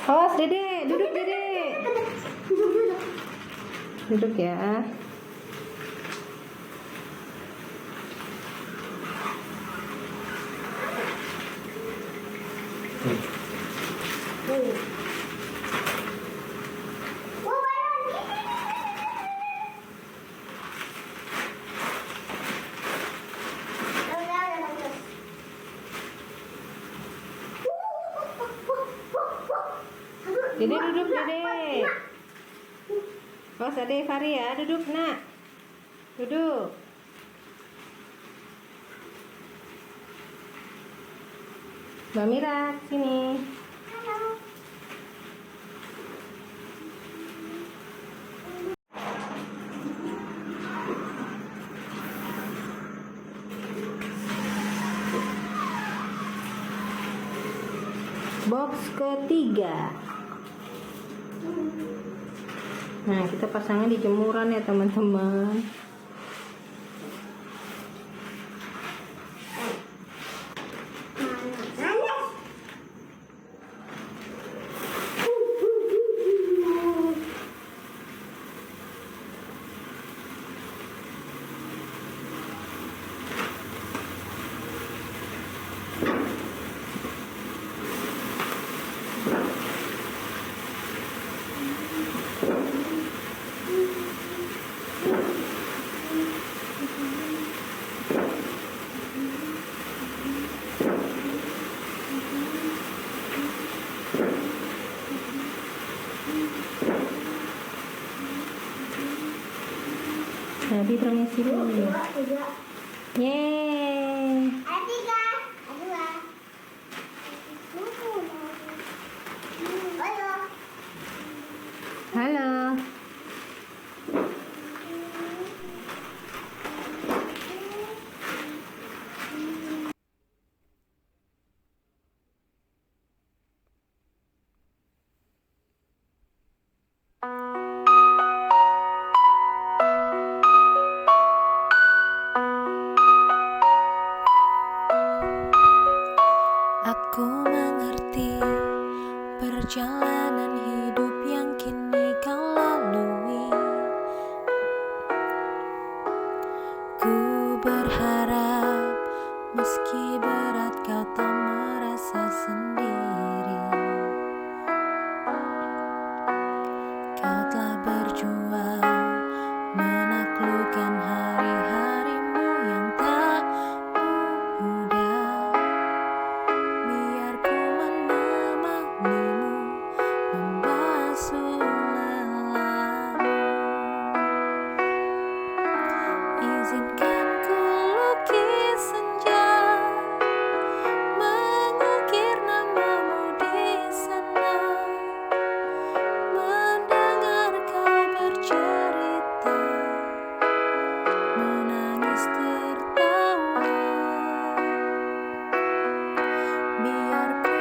Awas Dede, duduk Dede. Duduk ya. Dede duduk Dede. Awas Ade Fari ya, duduk nak. Duduk. Mbak Mira, sini. Box ketiga. Nah, kita pasangnya di jemuran ya teman-teman. Nabi permisi dulu. Yeay. Halo. Aku mengerti perjalanan hidup yang kini kau lalui. Ku berharap meski berat kau tak merasa sendiri. Kau telah berjuang menaklukkan hari-harimu yang tak mudah. Biar ku menemanimu membasuh lelahmu. Izinkan ku lukis senja, mengukir namamu di sana, mendengar kau bercerita, menangis tertawa. Biar ku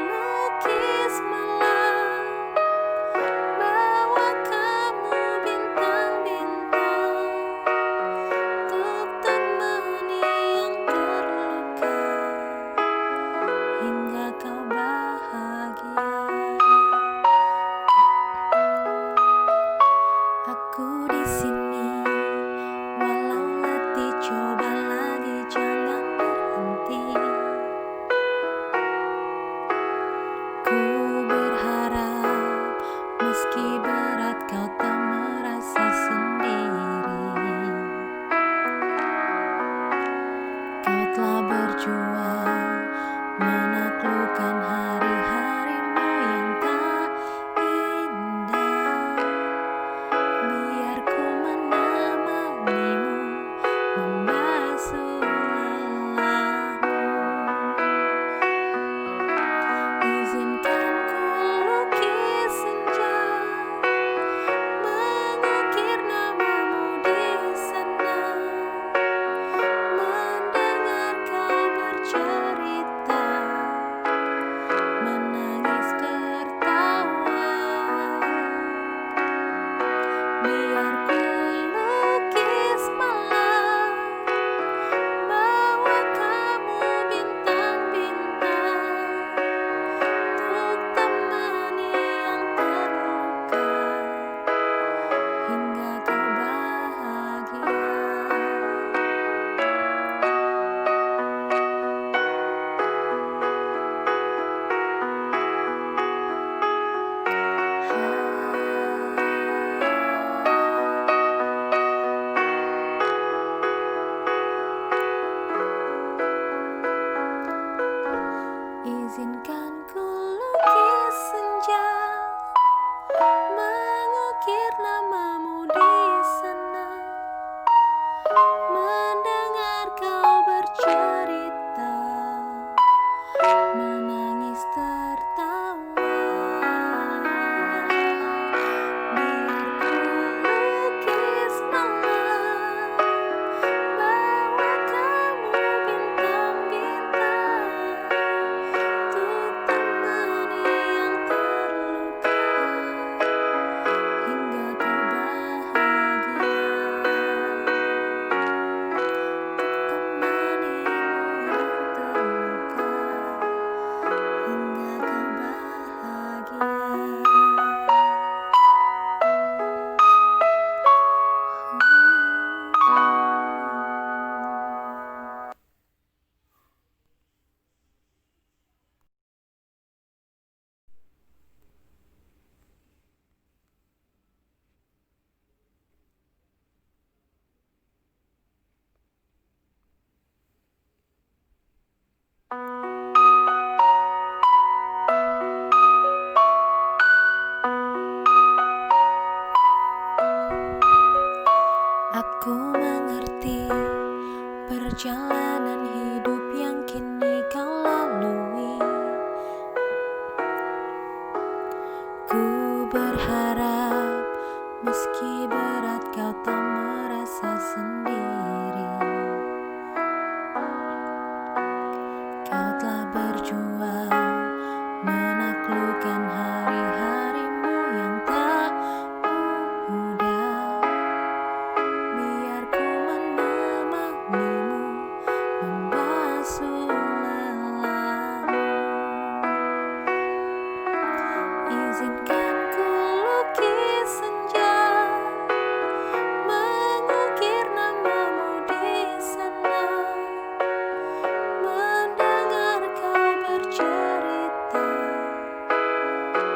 lukis malam, bawa kamu bintang-bintang, untuk temani yang terluka, hingga kau bahagia. Aku di sini, walau letih coba lagi jangan berhenti. Ku berharap meski berat kau tak merasa sendiri. Kau telah berjuang menaklukkan hari-harimu yang tak indah. Biar ku menemanimu membasuh lelahmu. Izinkan ku lukis senja, mengukir namamu di sana, mendengar kau bercerita, Aku mengerti perjalanan hidup yang kini kau lalui. Ku berharap meski berat kau tak merasa sendiri. Kau telah berjuang menaklukkan hari-harimu yang tak mudah. Biar ku menemanimu membasuh lelahmu. Izinkan ku lukis senja, mengukir namamu di sana, mendengar kau bercerita,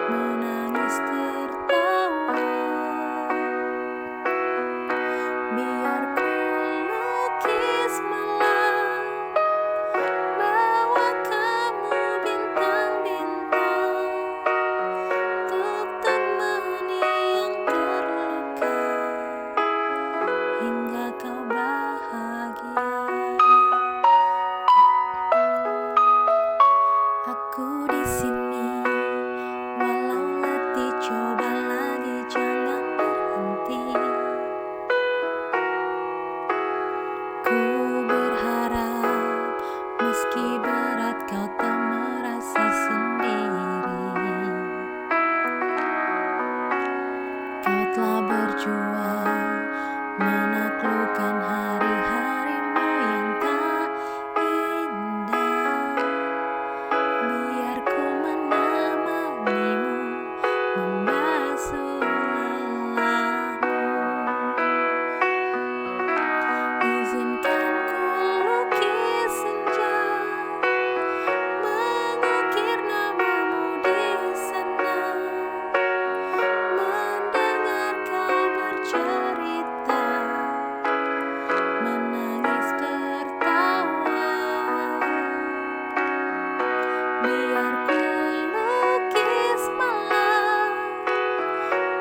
menangis tertawa. Biar ku lukis malam, bawa kamu bintang-bintang, untuk temani yang terluka, hingga kau bahagia. Aku di sini, walau letih coba lagi jangan berhenti. Ku berharap meski berat kau tak merasa sendiri. Kau telah berjuang menaklukkan hari-harimu yang tak indah. Biar ku menemanimu membasuh lelahmu. Izinkan ku lukis senja, mengukir namamu di sana, mendengar kau bercerita, menangis tertawa. Biar ku lukis malam,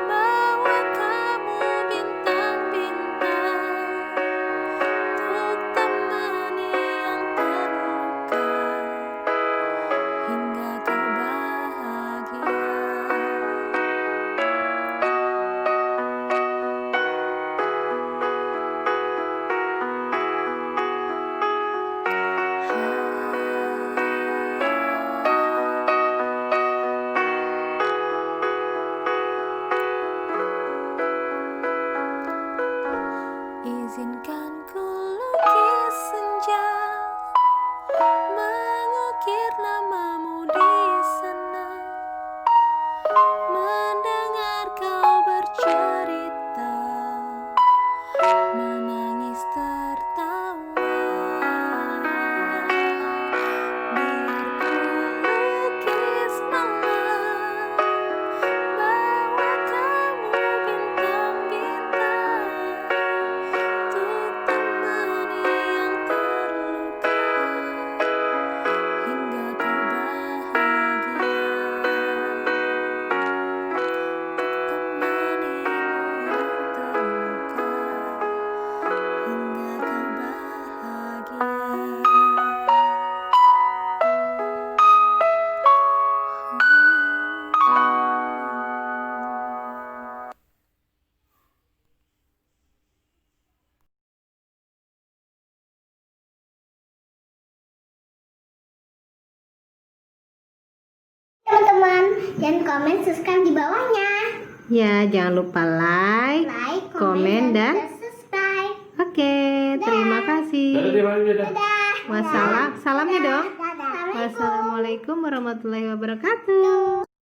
bawa kamu bintang-bintang, untuk temani yang terluka, hingga kau bahagia. Izinkan ku lukis senja, mengukir namamu di sana, mendengar kau bercerita, menangis tertawa. Biar ku lukis malam, bawa kamu bintang-bintang, untuk temani yang terluka, hingga kau bahagia. Untuk temanimu yang terluka, hingga kau bahagia. Teman-teman, jangan komen, subscribe di bawahnya. Ya, jangan lupa like, Like, komen, dan subscribe. oke, terima kasih. Dadah. Wassalam, salamnya dong. Dadah. Wassalamualaikum warahmatullahi wabarakatuh.